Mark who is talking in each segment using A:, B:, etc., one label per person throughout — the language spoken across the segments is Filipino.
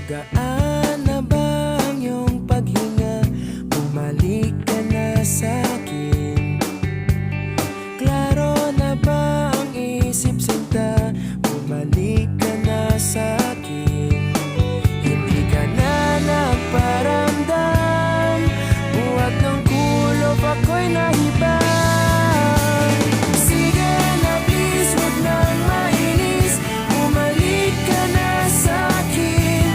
A: Magaan na ba ang iyong paghinga? Bumalik ka na sa'kin. Klaro na ba ang isip sinta? Bumalik ka na sa'kin. Hindi ka na nagparamdam, buhat ng kulob ako'y nahibang. Sige na please, huwag nang mainis, bumalik ka na sa'kin.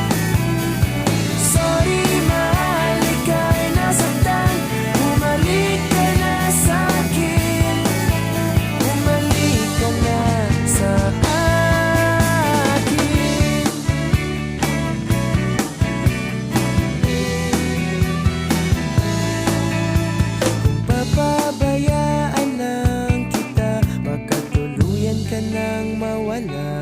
A: Sorry mahal, ika'y nasaktan, bumalik ka na sa'kin. Bumalik ka na sa akin. Kung papabayaan lang kita, baka tuluyan ka nang mawala.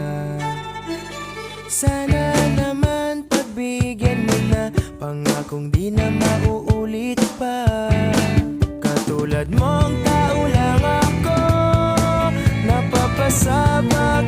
A: Sana naman pagbigyan mo na, pangakong di na mauulit pa. Katulad mong tao lang ako, napapasabak